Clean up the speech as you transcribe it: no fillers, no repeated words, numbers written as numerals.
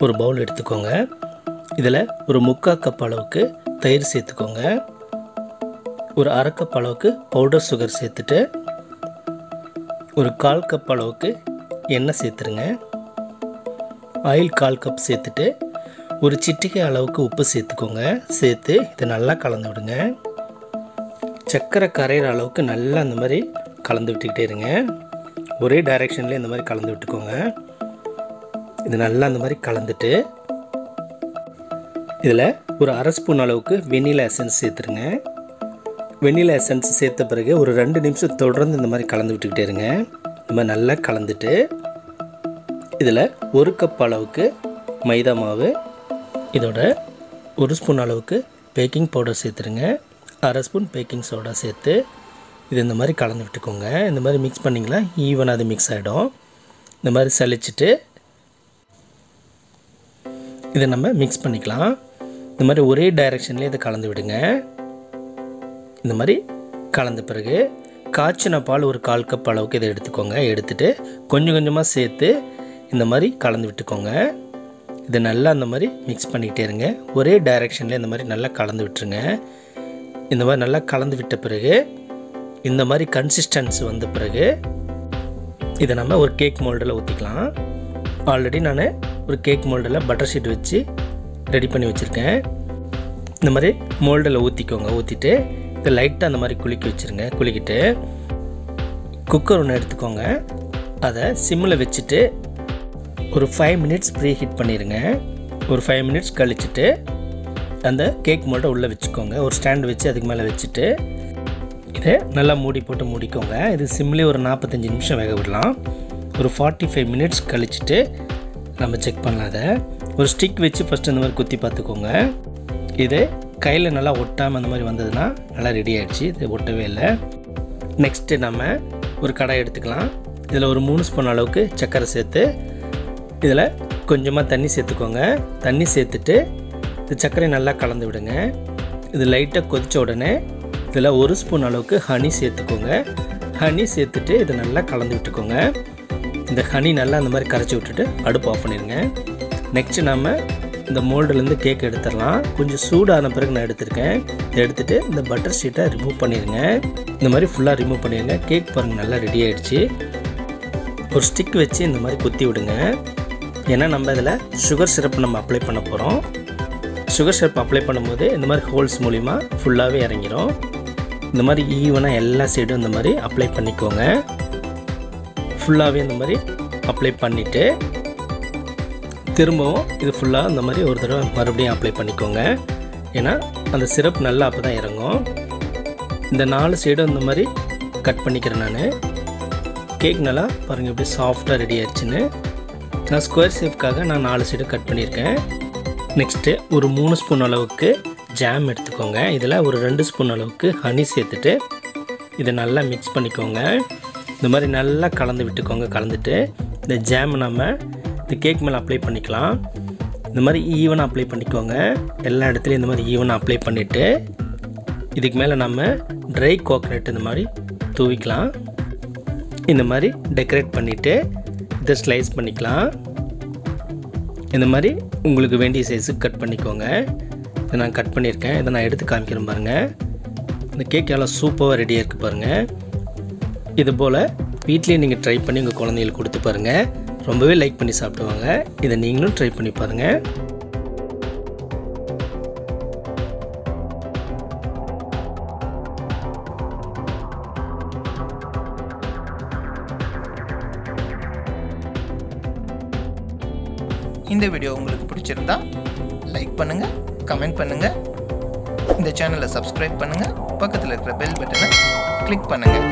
ஒரு பவுல் எடுத்துக்கோங்க. இதில் ஒரு 3/4 கப் அளவுக்கு தயிர் சேர்த்துக்கோங்க. ஒரு 1/2 கப் அளவுக்கு பவுடர் சுகர் சேர்த்துட்டு ஒரு 1/4 கப் அளவுக்கு எண்ணெய் சேர்த்துருங்க. ஆயில் 1/4 கப் சேர்த்துட்டு ஒரு சிட்டிகை அளவுக்கு உப்பு சேர்த்துக்கோங்க. சேர்த்து இதை நல்லா கலந்து விடுங்க. சர்க்கரை கரையிற அளவுக்கு நல்லா அந்த மாதிரி கலந்து விட்டுக்கிட்டே இருங்க. ஒரே டைரெக்ஷன்லேயே இந்த மாதிரி கலந்து விட்டுக்கோங்க. இது நல்லா அந்த மாதிரி கலந்துட்டு இதில் ஒரு 1/2 ஸ்பூன் அளவுக்கு வெண்ணிலா எசன்ஸ் சேர்த்துருங்க. வெண்ணிலா எசன்ஸ் சேர்த்த பிறகு ஒரு 2 நிமிஷம் தொடர்ந்து இந்த மாதிரி கலந்து விட்டுக்கிட்டே இருங்க. இந்த மாதிரி நல்லா கலந்துட்டு இதில் 1 கப் அளவுக்கு மைதா மாவு, இதோட 1 ஸ்பூன் அளவுக்கு பேக்கிங் பவுடர் சேர்த்துருங்க. 1/2 ஸ்பூன் பேக்கிங் சோடா சேர்த்து இது இந்த மாதிரி கலந்து விட்டுக்கோங்க. இந்த மாதிரி மிக்ஸ் பண்ணிங்களா ஈவனாக அது மிக்ஸ் ஆகிடும். இந்த மாதிரி சலிச்சிட்டு இதை நம்ம மிக்ஸ் பண்ணிக்கலாம். இந்த மாதிரி ஒரே டைரெக்ஷன்லேயே இதை கலந்து விடுங்க. இந்த மாதிரி கலந்த பிறகு காய்ச்சின பால் ஒரு 1/4 கப் அளவுக்கு இதை எடுத்துக்கோங்க. எடுத்துகிட்டு கொஞ்சம் கொஞ்சமாக சேர்த்து இந்த மாதிரி கலந்து விட்டுக்கோங்க. இதை நல்லா அந்த மாதிரி மிக்ஸ் பண்ணிக்கிட்டே இருங்க. ஒரே டைரெக்ஷனில் இந்த மாதிரி நல்லா கலந்து விட்டுருங்க. இந்த மாதிரி நல்லா கலந்து விட்ட பிறகு இந்த மாதிரி கன்சிஸ்டன்சி வந்த பிறகு இதை நம்ம ஒரு கேக் மோல்டில் ஊற்றிக்கலாம். ஆல்ரெடி நான் ஒரு கேக் மோல்டில் பட்டர் ஷீட் வச்சு ரெடி பண்ணி வச்சுருக்கேன். இந்த மாதிரி மோல்டில் ஊற்றிக்கோங்க. ஊற்றிட்டு இதை லைட்டாக அந்த மாதிரி குலுக்கி வச்சுருங்க. குலுக்கிட்டு குக்கர் ஒன்று எடுத்துக்கோங்க. அதை சிம்மில் வச்சுட்டு ஒரு 5 மினிட்ஸ் ப்ரீ ஹீட் பண்ணிடுங்க. ஒரு 5 மினிட்ஸ் கழிச்சுட்டு அந்த கேக் மோல்டை உள்ளே வச்சுக்கோங்க. ஒரு ஸ்டாண்டு வச்சு அதுக்கு மேலே வச்சுட்டு இதை நல்லா மூடி போட்டு மூடிக்கோங்க. இது சிம்லேயே ஒரு 45 நிமிஷம் வேக விடலாம். ஒரு 45 மினிட்ஸ் கழிச்சுட்டு நம்ம செக் பண்ணலாம். அதை ஒரு ஸ்டிக் வச்சு ஃபஸ்ட்டு இந்த மாதிரி குத்தி பார்த்துக்கோங்க. இது கையில் நல்லா ஒட்டாமல் அந்த மாதிரி வந்ததுன்னா நல்லா ரெடி ஆகிடுச்சு. இது ஒட்டவே இல்லை. நெக்ஸ்ட்டு நம்ம ஒரு கடாய் எடுத்துக்கலாம். இதில் ஒரு 3 ஸ்பூன் அளவுக்கு சர்க்கரை சேர்த்து இதில் கொஞ்சமாக தண்ணி சேர்த்துக்கோங்க. தண்ணி சேர்த்துட்டு இந்த சர்க்கரையை நல்லா கலந்து விடுங்க. இது லைட்டாக கொதித்த உடனே இதில் 1 ஸ்பூன் அளவுக்கு ஹனி சேர்த்துக்கோங்க. ஹனி சேர்த்துட்டு இதை நல்லா கலந்து விட்டுக்கோங்க. இந்த ஹனி நல்லா அந்த மாதிரி கரைச்சி விட்டுட்டு அடுப்பு ஆஃப் பண்ணிடுங்க. நெக்ஸ்ட்டு நம்ம இந்த மோல்டுலேருந்து கேக் எடுத்துடலாம். கொஞ்சம் சூடான பிறகு நான் எடுத்துருக்கேன். இதை எடுத்துகிட்டு இந்த பட்டர் ஷீட்டை ரிமூவ் பண்ணிடுங்க. இந்த மாதிரி ஃபுல்லாக ரிமூவ் பண்ணிடுங்க. கேக் பாருங்கள் நல்லா ரெடி ஆகிடுச்சு. ஒரு ஸ்டிக் வச்சு இந்த மாதிரி குத்தி விடுங்க. ஏன்னா நம்ம இதில் சுகர் சிரப் நம்ம அப்ளை பண்ண போகிறோம். சுகர் சிரப் அப்ளை பண்ணும்போது இந்த மாதிரி ஹோல்ஸ் மூலிமா ஃபுல்லாகவே இறங்கிடும். இந்த மாதிரி ஈவனாக எல்லா சைடும் இந்த மாதிரி அப்ளை பண்ணிக்கோங்க. ஃபுல்லாகவே இந்த மாதிரி அப்ளை பண்ணிவிட்டு திரும்பவும் இது ஃபுல்லாக இந்த மாதிரி ஒரு தடவை மறுபடியும் அப்ளை பண்ணிக்கோங்க. ஏன்னா அந்த சிரப் நல்லா அப்போ தான் இறங்கும். இந்த 4 சைடும் இந்த மாதிரி கட் பண்ணிக்கிறேன் நான். கேக் நல்லா பாருங்கள் எப்படி சாஃப்டாக ரெடி ஆயிடுச்சுன்னு. நான் ஸ்கொயர் ஷேப்காக நான் 4 சைடு கட் பண்ணியிருக்கேன். நெக்ஸ்ட்டு ஒரு 3 ஸ்பூன் அளவுக்கு ஜாம் எடுத்துக்கோங்க. இதில் ஒரு 2 ஸ்பூன் அளவுக்கு ஹனி சேர்த்துட்டு இதை நல்லா மிக்ஸ் பண்ணிக்கோங்க. இந்த மாதிரி நல்லா கலந்து விட்டுக்கோங்க. கலந்துட்டு இந்த ஜாம் நம்ம இந்த கேக் மேலே அப்ளை பண்ணிக்கலாம். இந்த மாதிரி ஈவனாக அப்ளை பண்ணிக்கோங்க. எல்லா இடத்துலையும் இந்த மாதிரி ஈவனாக அப்ளை பண்ணிவிட்டு இதுக்கு மேலே நம்ம ட்ரை கோகனட் இந்த மாதிரி தூவிக்கலாம். இந்த மாதிரி டெக்கரேட் பண்ணிவிட்டு இதை ஸ்லைஸ் பண்ணிக்கலாம். இந்த மாதிரி உங்களுக்கு வேண்டிய சைஸுக்கு கட் பண்ணிக்கோங்க. இதை நான் கட் பண்ணியிருக்கேன். இதை நான் எடுத்து காமிக்கிறேன் பாருங்கள். இந்த கேக் எல்லாம் சூப்பராக ரெடியாக இருக்குது பாருங்கள். இது போல் வீட்லேயே நீங்கள் ட்ரை பண்ணி உங்கள் குழந்தைகளுக்கு கொடுத்து பாருங்கள். ரொம்பவே லைக் பண்ணி சாப்பிடுவாங்க. இதை நீங்களும் ட்ரை பண்ணி பாருங்கள். இந்த வீடியோ உங்களுக்கு பிடிச்சிருந்தா லைக் பண்ணுங்கள், கமெண்ட் பண்ணுங்கள், இந்த சேனலை சப்ஸ்கிரைப் பண்ணுங்கள், பக்கத்தில் இருக்கிற பெல் பட்டனை கிளிக் பண்ணுங்கள்.